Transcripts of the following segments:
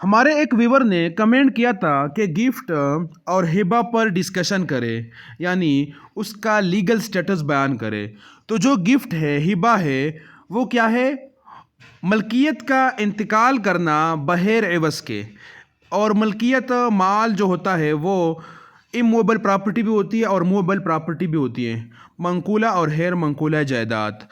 हमारे एक व्यूवर ने कमेंट किया था कि गिफ्ट और हिबा पर डिस्कशन करे, यानी उसका लीगल स्टेटस बयान करे। तो जो गिफ्ट है, हिबा है, वो क्या है? मलकियत का इंतकाल करना बहेर एवज के। और मलकियत माल जो होता है वो इमूवेबल प्रॉपर्टी भी होती है और मूवेबल प्रॉपर्टी भी होती है, मंकूला और हेर मंकूला जायदाद।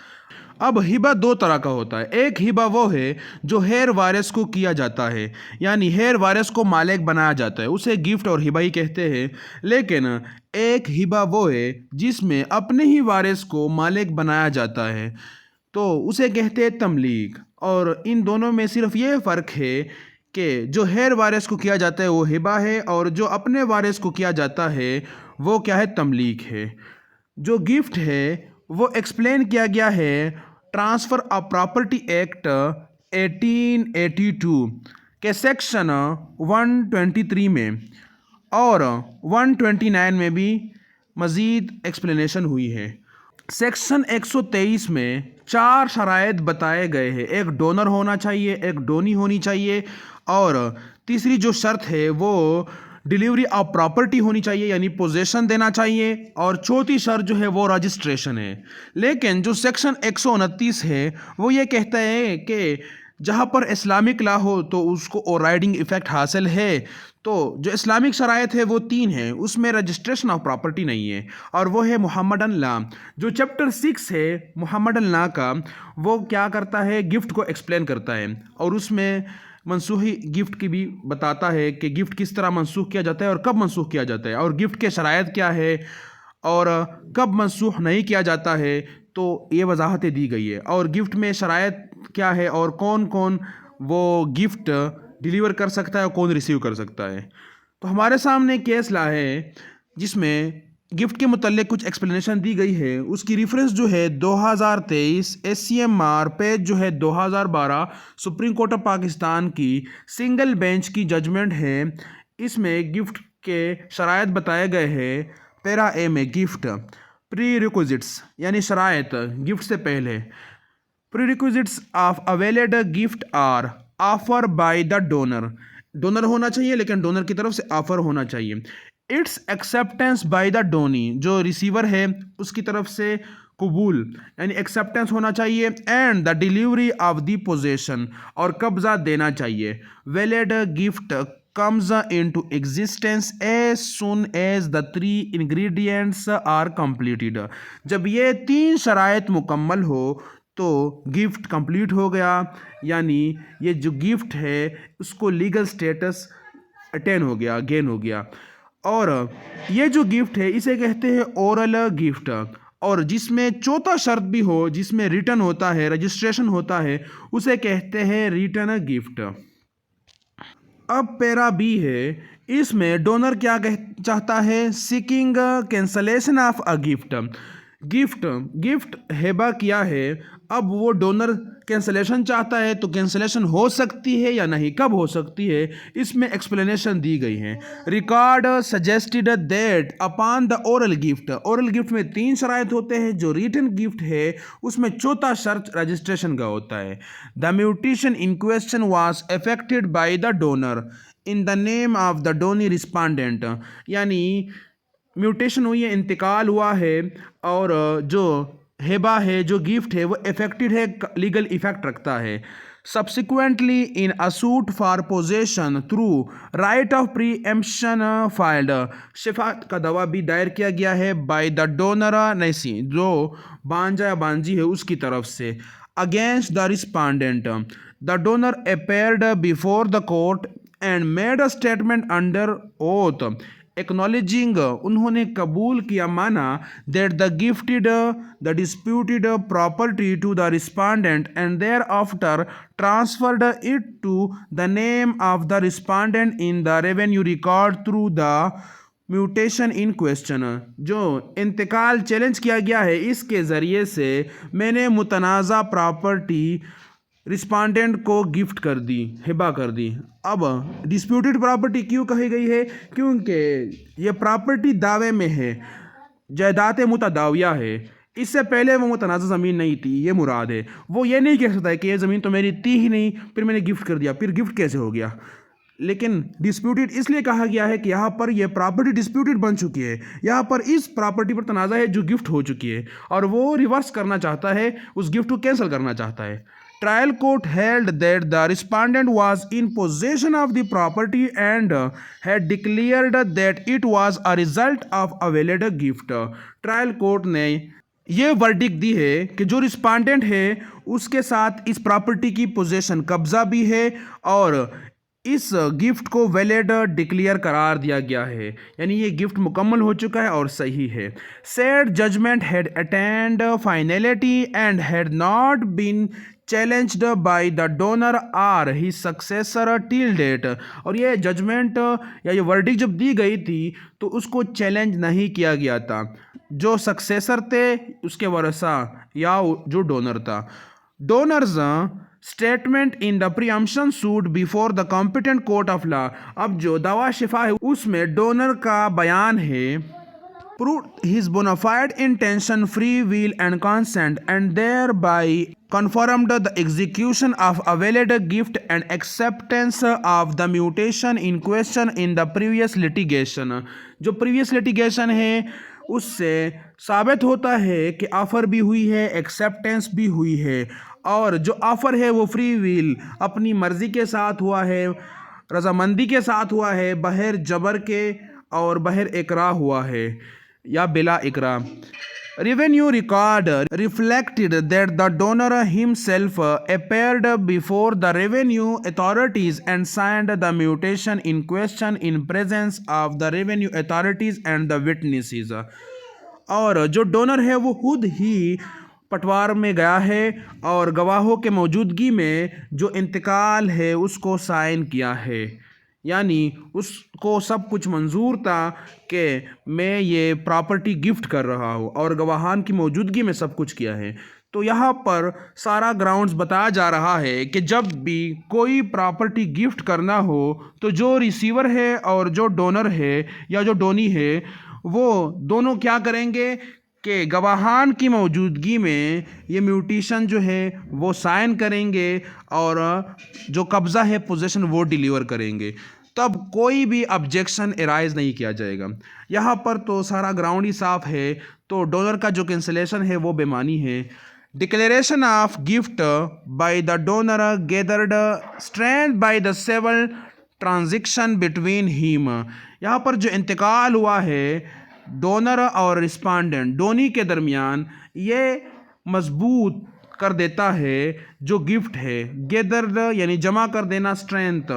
अब हिबा दो तरह का होता है। एक हिबा वो है जो हेर वारिस को किया जाता है, यानी हेर वारिस को मालिक बनाया जाता है, उसे गिफ्ट और हिबा ही कहते हैं। लेकिन एक हिबा वो है जिसमें अपने ही वारिस को मालिक बनाया जाता है, तो उसे कहते हैं तमलीक। और इन दोनों में सिर्फ ये फ़र्क है कि जो हेर वारिस को किया जाता है वो हिबा है, और जो अपने वारिस को किया जाता है वो क्या है? तमलीक है। जो गिफ्ट है वो एक्सप्लेन किया गया है ट्रांसफ़र ऑफ प्रॉपर्टी एक्ट 1882 के सेक्शन 123 में, और 129 में भी मज़ीद एक्सप्लेनेशन हुई है। सेक्शन 123 में 4 शराइत बताए गए हैं। एक डोनर होना चाहिए, एक डोनी होनी चाहिए, और तीसरी जो शर्त है वो डिलीवरी ऑफ प्रॉपर्टी होनी चाहिए, यानी पोजेशन देना चाहिए, और चौथी शर्त जो है वो रजिस्ट्रेशन है। लेकिन जो सेक्शन 129 है वो ये कहता है कि जहाँ पर इस्लामिक लॉ हो तो उसको ओवरराइडिंग इफ़ेक्ट हासिल है। तो जो इस्लामिक शराइत है वो 3 है, उसमें रजिस्ट्रेशन ऑफ प्रॉपर्टी नहीं है, और वो है मुहम्मदन लॉ। जो चैप्टर 6 है मुहम्मदन लॉ का, वो क्या करता है? गिफ्ट को एक्सप्लेन करता है, और उसमें मनसूखी गिफ्ट की भी बताता है कि गिफ्ट किस तरह मनसूख किया जाता है और कब मनसूख किया जाता है, और गिफ्ट के शराइत क्या है, और कब मनसूख नहीं किया जाता है। तो ये वजाहतें दी गई है, और गिफ्ट में शराइत क्या है, और कौन कौन वो गिफ्ट डिलीवर कर सकता है और कौन रिसीव कर सकता है। तो हमारे सामने केस ला है जिसमें गिफ्ट के मुतल्लिक कुछ एक्सप्लेनेशन दी गई है। उसकी रेफरेंस जो है 2023 SCMR पेज जो है 2012 सुप्रीम कोर्ट ऑफ पाकिस्तान की सिंगल बेंच की जजमेंट है। इसमें गिफ्ट के शराइत बताए गए हैं। पैरा ए में गिफ्ट प्री रिक्विजिट्स, यानी शराइत गिफ्ट से पहले। Prerequisites of a valid gift are offer by the donor. Donor होना चाहिए, लेकिन डोनर की तरफ से ऑफर होना चाहिए। It's acceptance by the Downey, जो रिसीवर है उसकी तरफ से कबूल, यानी एक्सेप्टेंस होना चाहिए। And the delivery of the possession, और कब्जा देना चाहिए। Valid gift comes into existence as soon as the 3 ingredients are completed। जब ये 3 शराइत मुकम्मल हो तो गिफ्ट कंप्लीट हो गया, यानी ये जो गिफ्ट है उसको लीगल स्टेटस अटेन हो गया, गेन हो गया। और ये जो गिफ्ट है इसे कहते हैं ओरल गिफ्ट, और जिसमें चौथा शर्त भी हो, जिसमें रिटर्न होता है, रजिस्ट्रेशन होता है, उसे कहते हैं रिटर्न गिफ्ट। अब पैरा बी है, इसमें डोनर क्या चाहता है? Seeking cancellation of a gift. Gift हेबा किया है, अब वो डोनर कैंसलेशन चाहता है, तो कैंसलेशन हो सकती है या नहीं, कब हो सकती है, इसमें एक्सप्लेनेशन दी गई है। Record suggested that upon the oral gift में 3 शराइत होते हैं। जो रिटन गिफ्ट है उसमें चौथा शर्त रजिस्ट्रेशन का होता है। The mutation in question was affected by the donor in the name of the Downey respondent, यानी म्यूटेशन हुई है, इंतकाल हुआ है, और जो हेबा है, जो गिफ्ट है, वो इफेक्टेड है, लीगल इफेक्ट रखता है। Subsequently in a suit for possession through right of preemption filed, शिफात का दवा भी दायर किया गया है बाय द डोनर नैसी, जो बांजा या बांजी है उसकी तरफ से, against the respondent. The donor appeared before the court and made a statement under oath acknowledging, उन्होंने कबूल किया, माना, that the gifted the disputed property to the respondent and thereafter transferred it to the name of the respondent in the revenue record through the mutation in question. जो इंतकाल challenge किया गया है इसके ज़रिए से मैंने मुतनाज़ा प्रॉपर्टी रिस्पॉन्डेंट को गिफ्ट कर दी, हिबा कर दी। अब डिस्प्यूटेड प्रॉपर्टी क्यों कही गई है? क्योंकि ये प्रॉपर्टी दावे में है, जायदाद मुतदाविया है। इससे पहले वो मुतनाज़ा ज़मीन नहीं थी, ये मुराद है। वो ये नहीं कह सकता है कि ये ज़मीन तो मेरी थी ही नहीं, फिर मैंने गिफ्ट कर दिया, फिर गिफ्ट कैसे हो गया। लेकिन डिस्प्यूटेड इसलिए कहा गया है कि यहाँ पर यह प्रॉपर्टी डिस्प्यूटेड बन चुकी है, यहाँ पर इस प्रॉपर्टी पर तनाज़ा है जो गिफ्ट हो चुकी है और वो रिवर्स करना चाहता है, उस गिफ्ट को कैंसिल करना चाहता है। Trial court held that the respondent was in possession of the property and had declared that it was a result of a valid gift. Trial court ने ये वर्डिक्ट दी है कि जो रिस्पॉन्डेंट है उसके साथ इस प्रॉपर्टी की पोजेशन कब्जा भी है और इस गिफ्ट को वैलिड डिक्लेयर करार दिया गया है, यानी ये गिफ्ट मुकम्मल हो चुका है और सही है। Said judgment had attained finality and had not been challenged by the donor or he successor till date. और ये जजमेंट या ये वर्डिक्ट जब दी गई थी तो उसको चैलेंज नहीं किया गया था, जो सक्सेसर थे उसके वारसा या जो डोनर था। Donors statement in the preemption suit before the competent court of law. अब जो दावा शिफा है उसमें डोनर का बयान है proved his bona fide intention, free will and consent, and thereby confirmed the execution of a valid gift and acceptance of the mutation in question in the previous litigation। जो previous litigation है उससे साबित होता है कि offer भी हुई है, एक्सेप्टेंस भी हुई है, और जो ऑफर है वो फ्री विल अपनी मर्जी के साथ हुआ है, रजामंदी के साथ हुआ है, बहर जबर के और बहर इकरा हुआ है या बिला इकरा। Revenue record reflected that the donor himself appeared before the revenue authorities and signed the mutation in question in presence of the revenue authorities and the witnesses। और जो डोनर है वो खुद ही पटवार में गया है और गवाहों के मौजूदगी में जो इंतकाल है उसको साइन किया है, यानी उसको सब कुछ मंजूर था कि मैं ये प्रॉपर्टी गिफ्ट कर रहा हूँ और गवाहान की मौजूदगी में सब कुछ किया है। तो यहाँ पर सारा ग्राउंड्स बताया जा रहा है कि जब भी कोई प्रॉपर्टी गिफ्ट करना हो तो जो रिसीवर है और जो डोनर है या जो डोनी है वो दोनों क्या करेंगे कि गवाहान की मौजूदगी में ये म्यूटेशन जो है वो साइन करेंगे और जो कब्ज़ा है पोजीशन वो डिलीवर करेंगे, तब कोई भी ऑब्जेक्शन एराइज नहीं किया जाएगा। यहाँ पर तो सारा ग्राउंड ही साफ है, तो डोनर का जो कैंसिलेशन है वो बेमानी है। Declaration of gift by the donor gathered strength by the several transaction between him. यहाँ पर जो इंतकाल हुआ है डोनर और रिस्पॉन्डेंट डोनी के दरमियान, ये मजबूत कर देता है जो गिफ्ट है। गैदर्ड यानी जमा कर देना, स्ट्रेंथ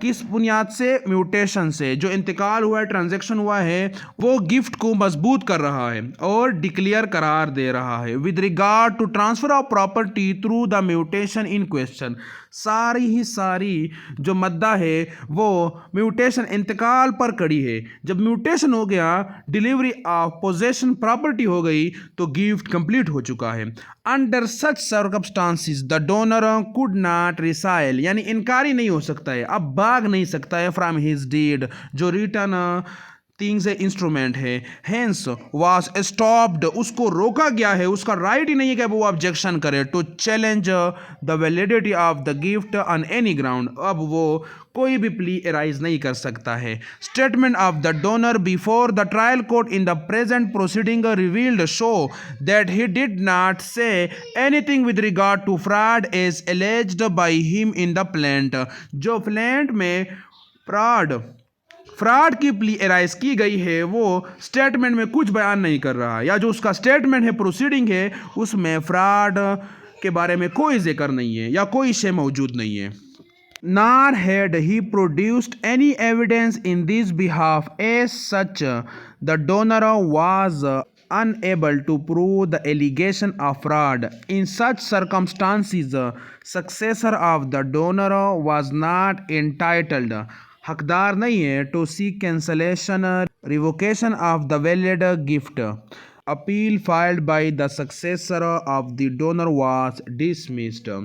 किस बुनियाद से, म्यूटेशन से, जो इंतकाल हुआ है, ट्रांजैक्शन हुआ है, वो गिफ्ट को मजबूत कर रहा है और डिक्लेयर करार दे रहा है with regard to transfer of property through the mutation in question. सारी ही सारी जो मद्दा है वो म्यूटेशन इंतकाल पर कड़ी है। जब म्यूटेशन हो गया, डिलीवरी ऑफ पोजेशन प्रॉपर्टी हो गई, तो गिफ्ट कंप्लीट हो चुका है। Under such circumstances the donor could not resile, यानी इनकारी नहीं हो सकता है, अब भाग नहीं सकता है फ्रॉम हिज डीड, जो रिटर्न थिंग्स है, इंस्ट्रूमेंट है। हेंस वाज स्टॉप्ड, उसको रोका गया है, उसका राइट ही नहीं है कि वो ऑब्जेक्शन करे to challenge the validity of the gift on any ground. अब वो कोई भी प्ली एराइज नहीं कर सकता है। Statement of the donor before the trial court in the present proceeding revealed show that he did not say anything with regard to fraud as alleged by him in the plaint. जो plaint में fraud की plea arise की गई है वो statement में कुछ बयान नहीं कर रहा है, या जो उसका स्टेटमेंट है, प्रोसीडिंग है, उसमें फ्रॉड के बारे में कोई जिक्र नहीं है या कोई शे मौजूद नहीं है। Nor had he produced any evidence in this behalf. As such, the donor was unable to prove the allegation of fraud. In such circumstances, successor of the donor was not entitled, हकदार नहीं है, to seek cancellation, revocation of the valid gift. Appeal filed by the successor of the donor was dismissed.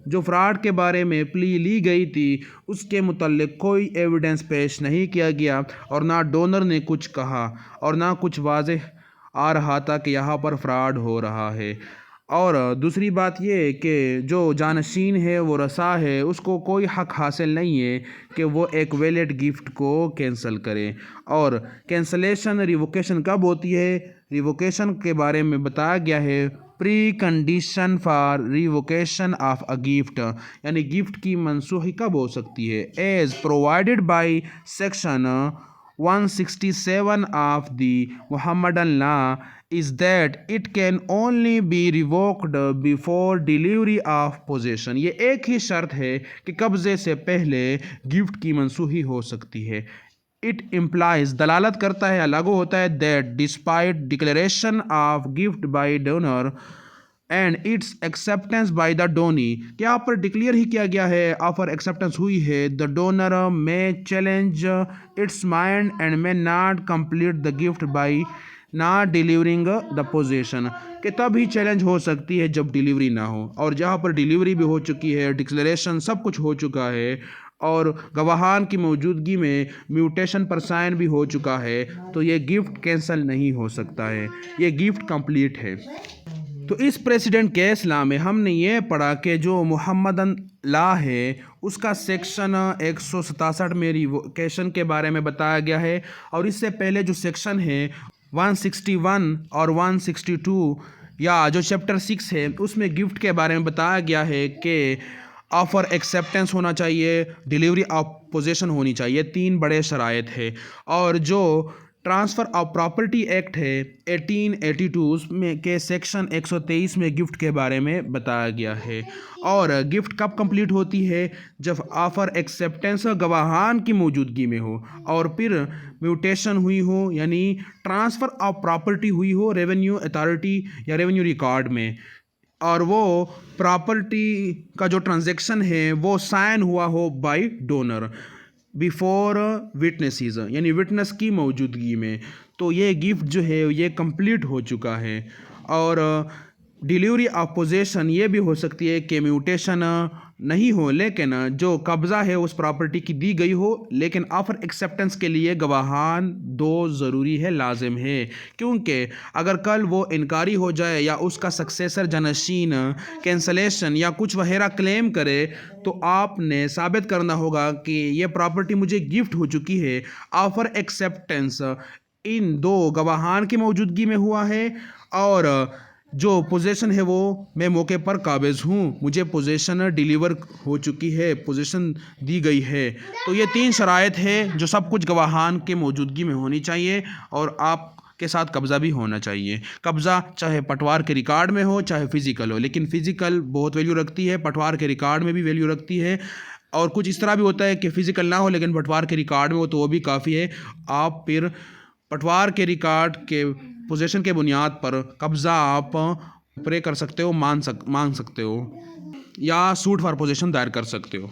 जो fraud के बारे में plea ली गई थी उसके मुतल्लिक कोई एविडेंस पेश नहीं किया गया और ना डोनर ने कुछ कहा और ना कुछ वाज़ेह आ रहा था कि यहाँ पर फ्रॉड हो रहा है। और दूसरी बात ये कि जो जानशीन है वो रसा है उसको कोई हक़ हासिल नहीं है कि वो एक वैलिड गिफ्ट को कैंसिल करे। और कैंसलेशन रिवोकेशन कब होती है? रिवोकेशन के बारे में बताया गया है pre condition for revocation of a gift, यानी गिफ्ट की मनसूखी कब हो सकती है? As provided by section 167 of the Muhammadan law is that it can only be revoked before delivery of possession। ये एक ही शर्त है कि कब्ज़े से पहले गिफ्ट की मनसूखी हो सकती है। इट इम्प्लाइज दलालत करता है या लागू होता है that despite declaration of gift bye donor and it's acceptance by the Downey, क्या पर डिक्लेयर ही किया गया है, ऑफर एक्सेप्टेंस हुई है, the donor may challenge it's mind and may not complete the gift bye not delivering the possession, कि तब ही challenge हो सकती है जब डिलीवरी ना हो। और जहाँ पर डिलीवरी भी हो चुकी है, डिक्लेरेशन सब कुछ हो चुका है और गवाहान की मौजूदगी में म्यूटेशन पर साइन भी हो चुका है, तो ये गिफ्ट कैंसिल नहीं हो सकता है, ये गिफ्ट कंप्लीट है। तो इस प्रेसिडेंट केस लॉ में हमने ये पढ़ा कि जो मुहम्मदन लॉ है उसका सेक्शन 167 में रिवोकेशन के बारे में बताया गया है। और इससे पहले जो सेक्शन है 161 और 162 या जो चैप्टर 6 है उसमें गिफ्ट के बारे में बताया गया है कि ऑफ़र एक्सेप्टेंस होना चाहिए, डिलीवरी ऑफ पोजेशन होनी चाहिए, 3 बड़े शराइत है। और जो ट्रांसफ़र ऑफ प्रॉपर्टी एक्ट है 1882 उसमें के सेक्शन 123 में गिफ्ट के बारे में बताया गया है। और गिफ्ट कब कंप्लीट होती है? जब ऑफ़र एक्सेप्टेंस गवाहान की मौजूदगी में हो और फिर म्यूटेशन हुई हो, यानी ट्रांसफ़र ऑफ प्रॉपर्टी हुई हो रेवेन्यू अथॉरिटी या रेवेन्यू रिकॉर्ड में, और वो प्रॉपर्टी का जो ट्रांजैक्शन है वो साइन हुआ हो बाय डोनर बिफोर विटनेसेस, यानी विटनेस की मौजूदगी में, तो ये गिफ्ट जो है ये कंप्लीट हो चुका है। और डिलीवरी ऑफ पोजेशन ये भी हो सकती है कि म्यूटेशन नहीं हो लेकिन जो कब्ज़ा है उस प्रॉपर्टी की दी गई हो, लेकिन ऑफ़र एक्सेप्टेंस के लिए गवाहान 2 ज़रूरी है, लाजिम है, क्योंकि अगर कल वो इनकारी हो जाए या उसका सक्सेसर जनशीन कैंसलेशन या कुछ वगैरह क्लेम करे तो आपने साबित करना होगा कि ये प्रॉपर्टी मुझे गिफ्ट हो चुकी है। ऑफ़र एक्सेप्टेंस इन 2 गवाहान की मौजूदगी में हुआ है और जो पोजेशन है वो मैं मौके पर काबिज़ हूँ, मुझे पोजेशन डिलीवर हो चुकी है, पोजेशन दी गई है। तो ये 3 शराइत है जो सब कुछ गवाहान के मौजूदगी में होनी चाहिए और आपके साथ कब्ज़ा भी होना चाहिए। कब्ज़ा चाहे पटवार के रिकॉर्ड में हो चाहे फ़िज़िकल हो, लेकिन फ़िज़िकल बहुत वैल्यू रखती है, पटवार के रिकॉर्ड में भी वैल्यू रखती है। और कुछ इस तरह भी होता है कि फ़िज़िकल ना हो लेकिन पटवार के रिकॉर्ड में हो तो वो भी काफ़ी है। आप फिर पटवार के रिकॉर्ड के पोजीशन के बुनियाद पर कब्ज़ा आप प्रे कर सकते हो, मांग सकते हो या सूट फॉर पोजीशन दायर कर सकते हो।